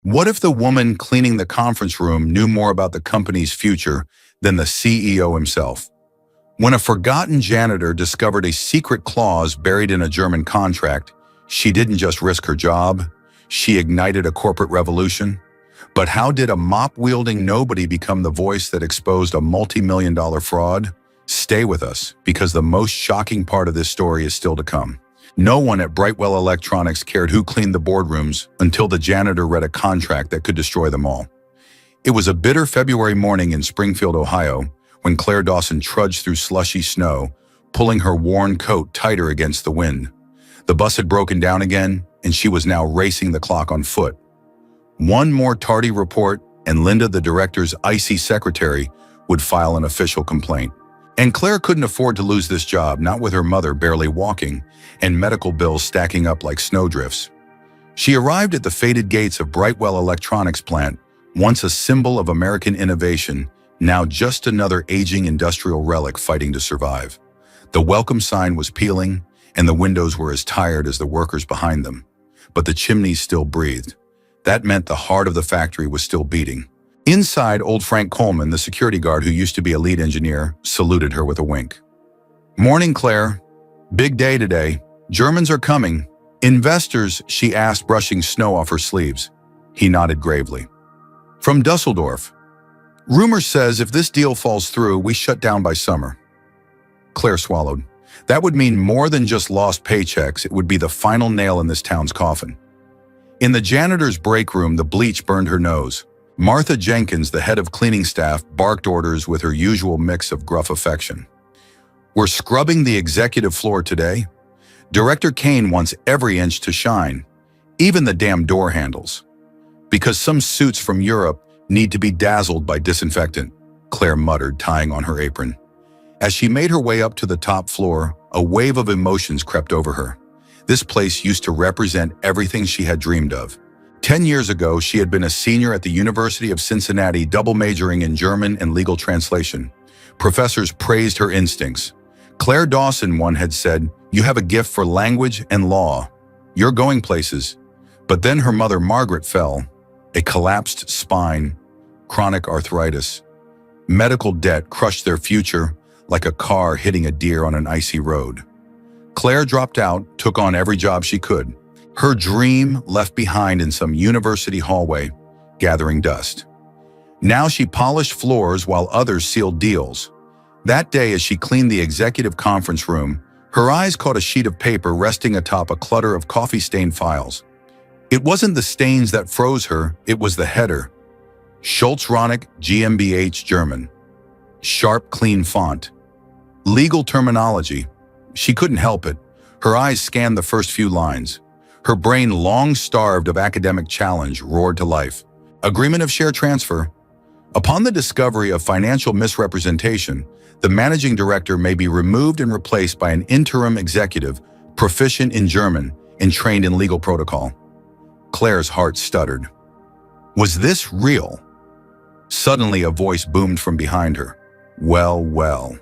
What if the woman cleaning the conference room knew more about the company's future than the CEO himself? When a forgotten janitor discovered a secret clause buried in a German contract, she didn't just risk her job, she ignited a corporate revolution. But how did a mop-wielding nobody become the voice that exposed a multi-million-dollar fraud? Stay with us, because the most shocking part of this story is still to come. No one at Brightwell Electronics cared who cleaned the boardrooms until the janitor read a contract that could destroy them all. It was a bitter February morning in Springfield, Ohio, when Claire Dawson trudged through slushy snow, pulling her worn coat tighter against the wind. The bus had broken down again, and she was now racing the clock on foot. One more tardy report, and Linda, the director's icy secretary, would file an official complaint. And Claire couldn't afford to lose this job, not with her mother barely walking, and medical bills stacking up like snowdrifts. She arrived at the faded gates of Brightwell Electronics plant, once a symbol of American innovation, now just another aging industrial relic fighting to survive. The welcome sign was peeling, and the windows were as tired as the workers behind them. But the chimneys still breathed. That meant the heart of the factory was still beating. Inside, old Frank Coleman, the security guard who used to be a lead engineer, saluted her with a wink. "Morning, Claire. Big day today. Germans are coming. Investors?" she asked, brushing snow off her sleeves. He nodded gravely. "From Dusseldorf. Rumor says if this deal falls through, we shut down by summer." Claire swallowed. That would mean more than just lost paychecks. It would be the final nail in this town's coffin. In the janitor's break room, the bleach burned her nose. Martha Jenkins, the head of cleaning staff, barked orders with her usual mix of gruff affection. "We're scrubbing the executive floor today. Director Kane wants every inch to shine, even the damn door handles. Because some suits from Europe need to be dazzled by disinfectant," Claire muttered, tying on her apron. As she made her way up to the top floor, a wave of emotions crept over her. This place used to represent everything she had dreamed of. 10 years ago, she had been a senior at the University of Cincinnati, double majoring in German and legal translation. Professors praised her instincts. Claire Dawson, one had said, "You have a gift for language and law. You're going places." But then her mother, Margaret, fell. A collapsed spine, chronic arthritis. Medical debt crushed their future like a car hitting a deer on an icy road. Claire dropped out, took on every job she could. Her dream left behind in some university hallway, gathering dust. Now she polished floors while others sealed deals. That day, as she cleaned the executive conference room, her eyes caught a sheet of paper resting atop a clutter of coffee-stained files. It wasn't the stains that froze her, it was the header. Schultz-Ronick GmbH German. Sharp, clean font. Legal terminology. She couldn't help it. Her eyes scanned the first few lines. Her brain, long starved of academic challenge, roared to life. Agreement of share transfer. Upon the discovery of financial misrepresentation, the managing director may be removed and replaced by an interim executive, proficient in German and trained in legal protocol. Claire's heart stuttered. Was this real? Suddenly, a voice boomed from behind her. Well, well.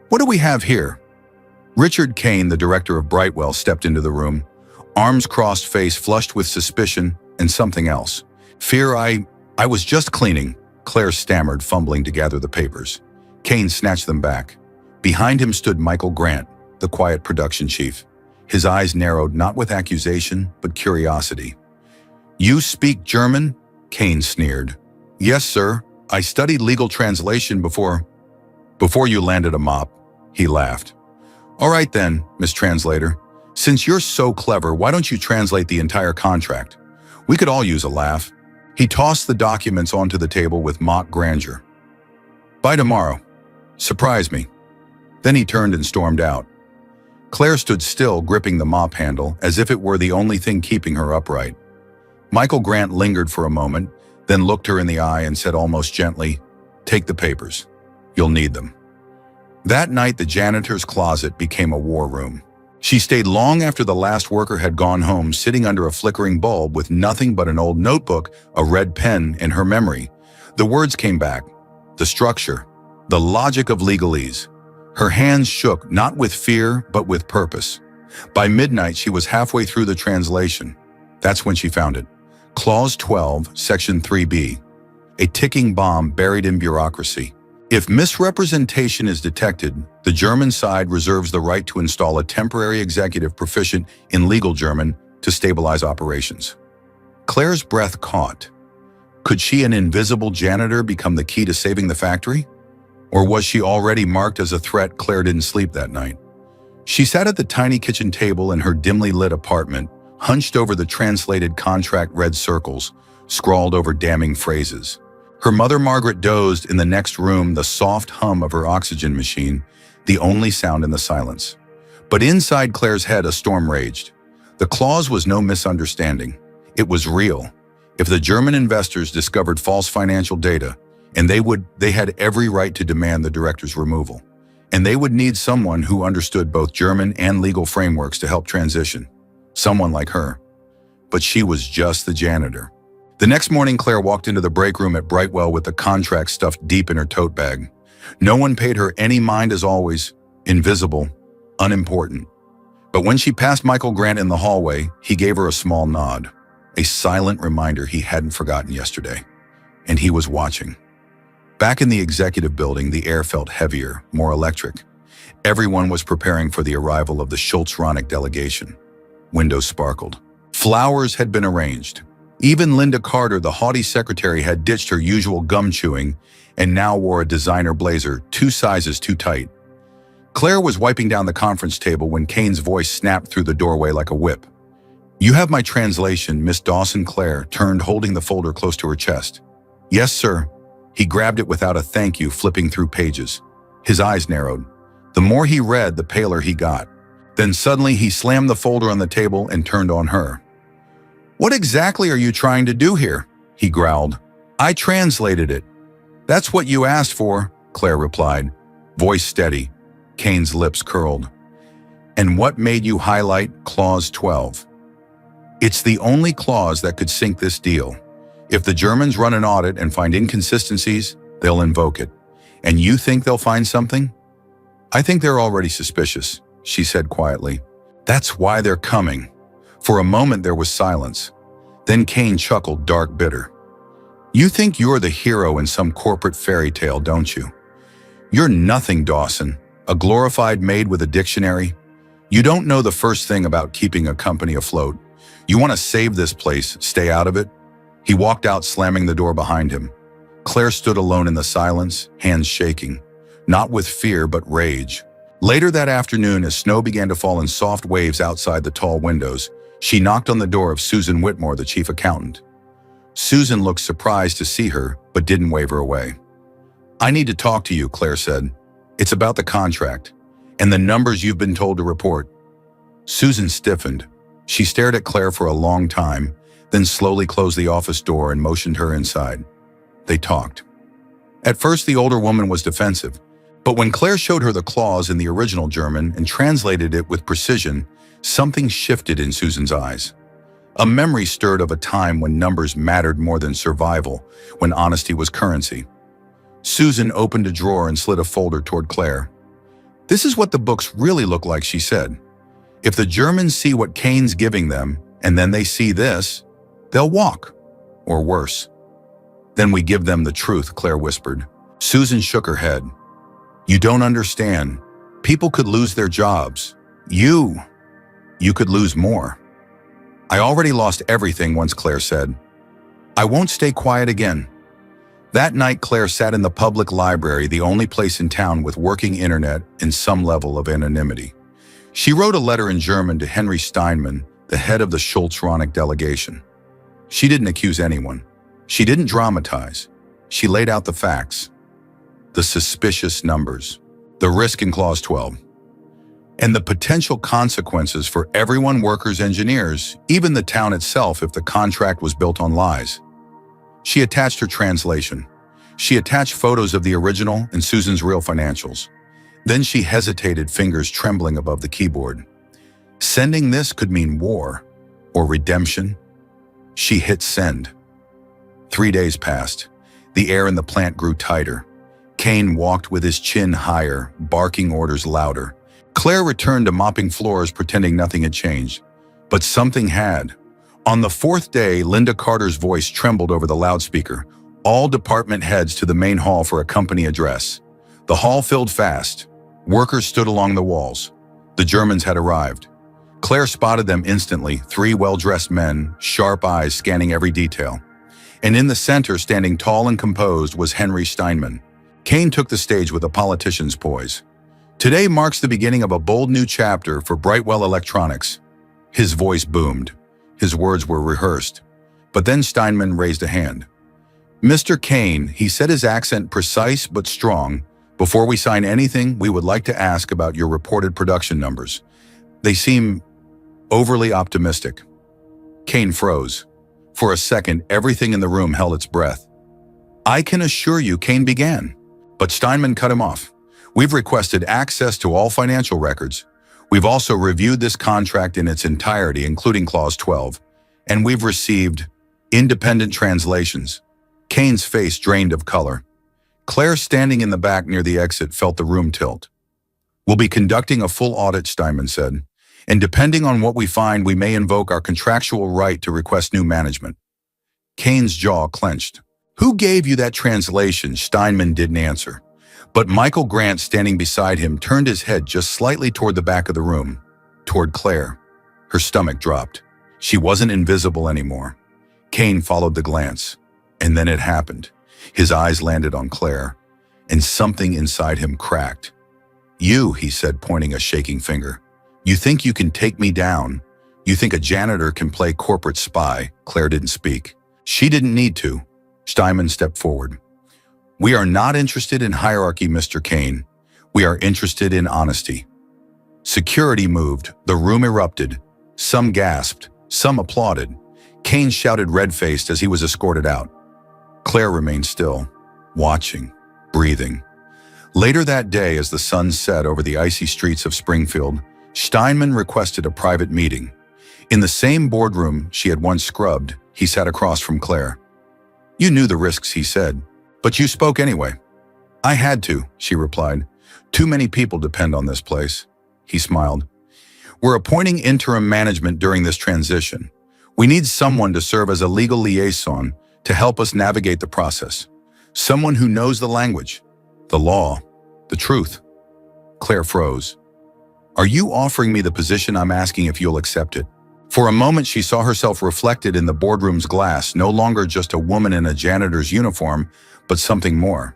What do we have here? Richard Kane, the director of Brightwell, stepped into the room, arms crossed, face flushed with suspicion and something else. Fear. I was just cleaning, Claire stammered, fumbling to gather the papers. Kane snatched them back. Behind him stood Michael Grant, the quiet production chief. His eyes narrowed not with accusation, but curiosity. You speak German? Kane sneered. Yes, sir. I studied legal translation before you landed a mop, he laughed. All right then, Miss Translator. Since you're so clever, why don't you translate the entire contract? We could all use a laugh. He tossed the documents onto the table with mock grandeur. By tomorrow. Surprise me. Then he turned and stormed out. Claire stood still, gripping the mop handle, as if it were the only thing keeping her upright. Michael Grant lingered for a moment, then looked her in the eye and said almost gently, Take the papers. You'll need them. That night, the janitor's closet became a war room. She stayed long after the last worker had gone home, sitting under a flickering bulb with nothing but an old notebook, a red pen, in her memory. The words came back, the structure, the logic of legalese. Her hands shook, not with fear, but with purpose. By midnight, she was halfway through the translation. That's when she found it. Clause 12, Section 3B. A ticking bomb buried in bureaucracy. If misrepresentation is detected, the German side reserves the right to install a temporary executive proficient in legal German to stabilize operations. Claire's breath caught. Could she, an invisible janitor, become the key to saving the factory? Or was she already marked as a threat? Claire didn't sleep that night. She sat at the tiny kitchen table in her dimly lit apartment, hunched over the translated contract red circles, scrawled over damning phrases. Her mother Margaret dozed in the next room, the soft hum of her oxygen machine, the only sound in the silence. But inside Claire's head a storm raged. The clause was no misunderstanding. It was real. If the German investors discovered false financial data, and they had every right to demand the director's removal. And they would need someone who understood both German and legal frameworks to help transition. Someone like her. But she was just the janitor. The next morning, Claire walked into the break room at Brightwell with the contract stuffed deep in her tote bag. No one paid her any mind, as always, invisible, unimportant. But when she passed Michael Grant in the hallway, he gave her a small nod, a silent reminder he hadn't forgotten yesterday. And he was watching. Back in the executive building, the air felt heavier, more electric. Everyone was preparing for the arrival of the Schultz-Ronick delegation. Windows sparkled. Flowers had been arranged. Even Linda Carter, the haughty secretary, had ditched her usual gum chewing and now wore a designer blazer 2 sizes too tight. Claire was wiping down the conference table when Kane's voice snapped through the doorway like a whip. "You have my translation, Miss Dawson." Claire turned, holding the folder close to her chest. "Yes, sir." He grabbed it without a thank you, flipping through pages. His eyes narrowed. The more he read, the paler he got. Then suddenly he slammed the folder on the table and turned on her. "What exactly are you trying to do here?" he growled. "I translated it." "That's what you asked for," Claire replied, voice steady. Kane's lips curled. "And what made you highlight Clause 12? It's the only clause that could sink this deal. If the Germans run an audit and find inconsistencies, they'll invoke it. And you think they'll find something?" "I think they're already suspicious," she said quietly. "That's why they're coming." For a moment there was silence. Then Kane chuckled, dark bitter. "You think you're the hero in some corporate fairy tale, don't you? You're nothing, Dawson, a glorified maid with a dictionary. You don't know the first thing about keeping a company afloat. You want to save this place, stay out of it?" He walked out, slamming the door behind him. Claire stood alone in the silence, hands shaking, not with fear but rage. Later that afternoon, as snow began to fall in soft waves outside the tall windows, she knocked on the door of Susan Whitmore, the chief accountant. Susan looked surprised to see her, but didn't waver away. "I need to talk to you," Claire said. "It's about the contract, and the numbers you've been told to report." Susan stiffened. She stared at Claire for a long time, then slowly closed the office door and motioned her inside. They talked. At first, the older woman was defensive, but when Claire showed her the clause in the original German and translated it with precision, something shifted in Susan's eyes. A memory stirred of a time when numbers mattered more than survival, when honesty was currency. Susan opened a drawer and slid a folder toward Claire. "This is what the books really look like," she said. "If the Germans see what Kane's giving them, and then they see this, they'll walk. Or worse." "Then we give them the truth," Claire whispered. Susan shook her head. "You don't understand. People could lose their jobs. You could lose more." "I already lost everything once," Claire said. "I won't stay quiet again." That night, Claire sat in the public library, the only place in town with working internet and some level of anonymity. She wrote a letter in German to Henry Steinman, the head of the Schultz-Ronick delegation. She didn't accuse anyone. She didn't dramatize. She laid out the facts. The suspicious numbers. The risk in Clause 12. And the potential consequences for everyone, workers, engineers, even the town itself if the contract was built on lies. She attached her translation. She attached photos of the original and Susan's real financials. Then she hesitated, fingers trembling above the keyboard. Sending this could mean war or redemption. She hit send. 3 days passed. The air in the plant grew tighter. Kane walked with his chin higher, barking orders louder. Claire returned to mopping floors, pretending nothing had changed. But something had. On the fourth day, Linda Carter's voice trembled over the loudspeaker. All department heads to the main hall for a company address. The hall filled fast. Workers stood along the walls. The Germans had arrived. Claire spotted them instantly, 3 well-dressed men, sharp eyes scanning every detail. And in the center, standing tall and composed, was Henry Steinman. Kane took the stage with a politician's poise. Today marks the beginning of a bold new chapter for Brightwell Electronics. His voice boomed. His words were rehearsed. But then Steinman raised a hand. Mr. Kane, he said, his accent precise but strong, before we sign anything, we would like to ask about your reported production numbers. They seem overly optimistic. Kane froze. For a second, everything in the room held its breath. I can assure you, Kane began. But Steinman cut him off. We've requested access to all financial records. We've also reviewed this contract in its entirety, including Clause 12. And we've received independent translations. Kane's face drained of color. Claire, standing in the back near the exit, felt the room tilt. We'll be conducting a full audit, Steinman said. And depending on what we find, we may invoke our contractual right to request new management. Kane's jaw clenched. Who gave you that translation? Steinman didn't answer. But Michael Grant, standing beside him, turned his head just slightly toward the back of the room, toward Claire. Her stomach dropped. She wasn't invisible anymore. Kane followed the glance. And then it happened. His eyes landed on Claire, and something inside him cracked. You, he said, pointing a shaking finger. You think you can take me down? You think a janitor can play corporate spy? Claire didn't speak. She didn't need to. Steinman stepped forward. We are not interested in hierarchy, Mr. Kane. We are interested in honesty. Security moved. The room erupted. Some gasped. Some applauded. Kane shouted red-faced as he was escorted out. Claire remained still, watching, breathing. Later that day, as the sun set over the icy streets of Springfield, Steinman requested a private meeting. In the same boardroom she had once scrubbed, he sat across from Claire. You knew the risks, he said, but you spoke anyway. I had to, she replied. Too many people depend on this place. He smiled. We're appointing interim management during this transition. We need someone to serve as a legal liaison to help us navigate the process. Someone who knows the language, the law, the truth. Claire froze. Are you offering me the position? I'm asking if you'll accept it. For a moment, she saw herself reflected in the boardroom's glass, no longer just a woman in a janitor's uniform, but something more.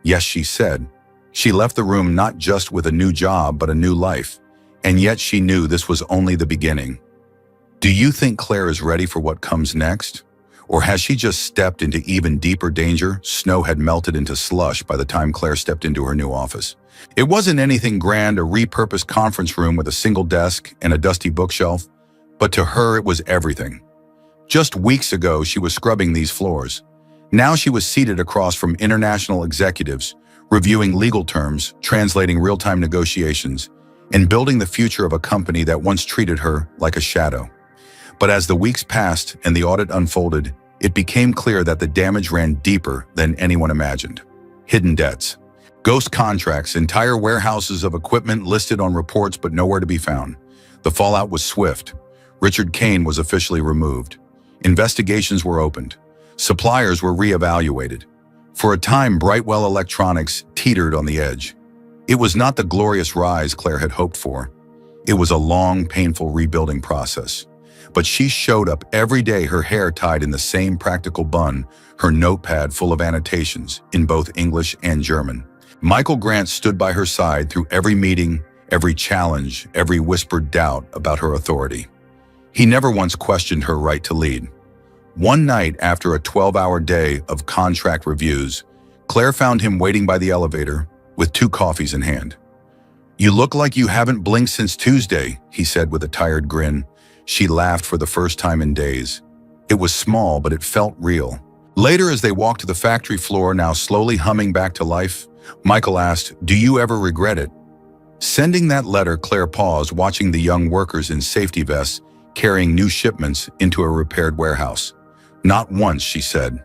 Yes, she said. She left the room not just with a new job, but a new life. And yet she knew this was only the beginning. Do you think Claire is ready for what comes next? Or has she just stepped into even deeper danger? Snow had melted into slush by the time Claire stepped into her new office. It wasn't anything grand, a repurposed conference room with a single desk and a dusty bookshelf, but to her it was everything. Just weeks ago, she was scrubbing these floors. Now she was seated across from international executives, reviewing legal terms, translating real-time negotiations, and building the future of a company that once treated her like a shadow. But as the weeks passed and the audit unfolded, it became clear that the damage ran deeper than anyone imagined. Hidden debts, ghost contracts, entire warehouses of equipment listed on reports but nowhere to be found. The fallout was swift. Richard Kane was officially removed. Investigations were opened. Suppliers were reevaluated. For a time, Brightwell Electronics teetered on the edge. It was not the glorious rise Claire had hoped for. It was a long, painful rebuilding process. But she showed up every day, her hair tied in the same practical bun, her notepad full of annotations in both English and German. Michael Grant stood by her side through every meeting, every challenge, every whispered doubt about her authority. He never once questioned her right to lead. One night, after a 12-hour day of contract reviews, Claire found him waiting by the elevator with 2 coffees in hand. You look like you haven't blinked since Tuesday, he said with a tired grin. She laughed for the first time in days. It was small, but it felt real. Later, as they walked to the factory floor, now slowly humming back to life, Michael asked, do you ever regret it? Sending that letter, Claire paused, watching the young workers in safety vests carrying new shipments into a repaired warehouse. Not once, she said.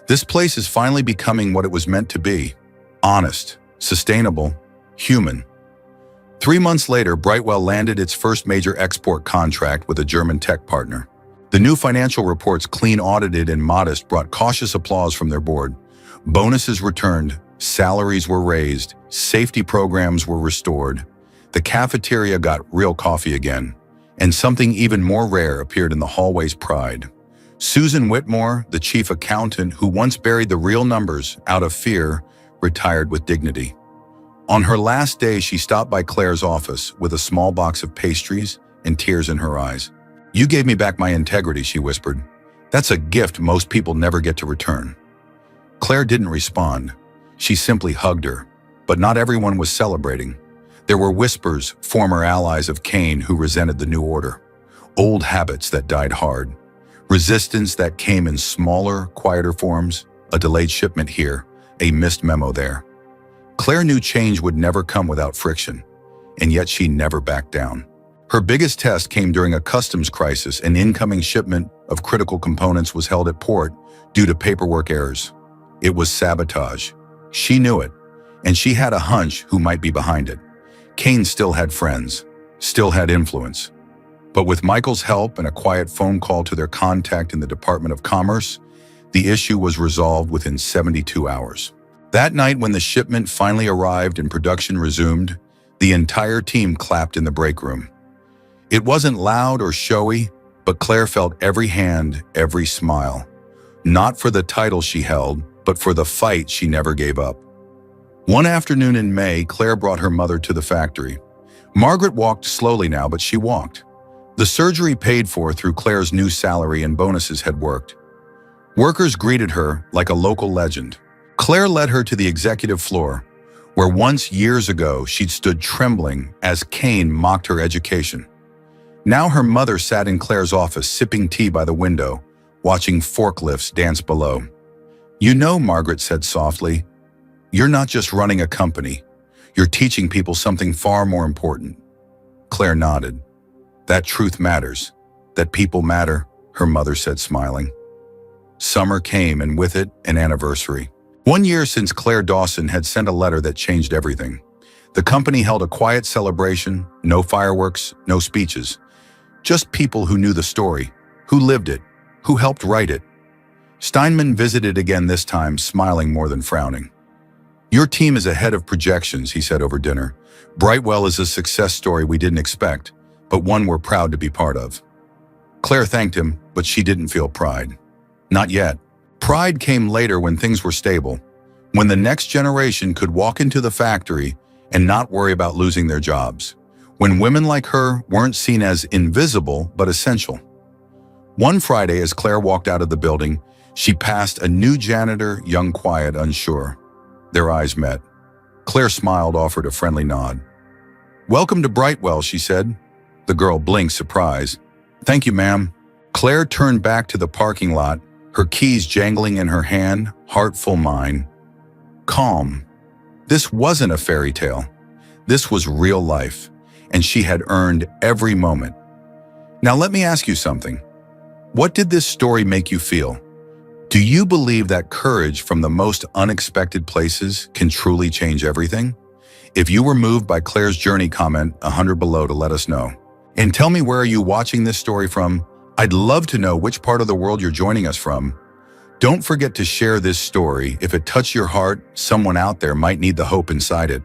This place is finally becoming what it was meant to be. Honest, sustainable, human. 3 months later, Brightwell landed its first major export contract with a German tech partner. The new financial reports, clean, audited, and modest, brought cautious applause from their board. Bonuses returned, salaries were raised, safety programs were restored. The cafeteria got real coffee again, and something even more rare appeared in the hallway's pride. Susan Whitmore, the chief accountant who once buried the real numbers out of fear, retired with dignity. On her last day, she stopped by Claire's office with a small box of pastries and tears in her eyes. "You gave me back my integrity," she whispered. "That's a gift most people never get to return." Claire didn't respond. She simply hugged her, but not everyone was celebrating. There were whispers, former allies of Cain who resented the new order, old habits that died hard, resistance that came in smaller, quieter forms, a delayed shipment here, a missed memo there. Claire knew change would never come without friction, and yet she never backed down. Her biggest test came during a customs crisis. An incoming shipment of critical components was held at port due to paperwork errors. It was sabotage. She knew it, and she had a hunch who might be behind it. Cain still had friends, still had influence. But with Michael's help and a quiet phone call to their contact in the Department of Commerce, the issue was resolved within 72 hours. That night, when the shipment finally arrived and production resumed, the entire team clapped in the break room. It wasn't loud or showy, but Claire felt every hand, every smile. Not for the title she held, but for the fight she never gave up. One afternoon in May, Claire brought her mother to the factory. Margaret walked slowly now, but she walked. The surgery paid for through Claire's new salary and bonuses had worked. Workers greeted her like a local legend. Claire led her to the executive floor, where once years ago she'd stood trembling as Cain mocked her education. Now her mother sat in Claire's office, sipping tea by the window, watching forklifts dance below. "You know," Margaret said softly, "you're not just running a company. You're teaching people something far more important." Claire nodded. "That truth matters. That people matter," her mother said, smiling. Summer came, and with it, an anniversary. 1 year since Claire Dawson had sent a letter that changed everything. The company held a quiet celebration, no fireworks, no speeches. Just people who knew the story, who lived it, who helped write it. Steinman visited again, this time smiling more than frowning. "Your team is ahead of projections," he said over dinner. "Brightwell is a success story we didn't expect, but one we're proud to be part of." Claire thanked him, but she didn't feel pride. Not yet. Pride came later, when things were stable, when the next generation could walk into the factory and not worry about losing their jobs, when women like her weren't seen as invisible but essential. One Friday, as Claire walked out of the building, she passed a new janitor, young, quiet, unsure. Their eyes met. Claire smiled, offered a friendly nod. "Welcome to Brightwell," she said. The girl blinked, surprise. "Thank you, ma'am." Claire turned back to the parking lot, her keys jangling in her hand, heart full, mind calm. This wasn't a fairy tale. This was real life, and she had earned every moment. Now let me ask you something. What did this story make you feel? Do you believe that courage from the most unexpected places can truly change everything? If you were moved by Claire's journey, comment 100 below to let us know. And tell me, where are you watching this story from? I'd love to know which part of the world you're joining us from. Don't forget to share this story. If it touched your heart, someone out there might need the hope inside it.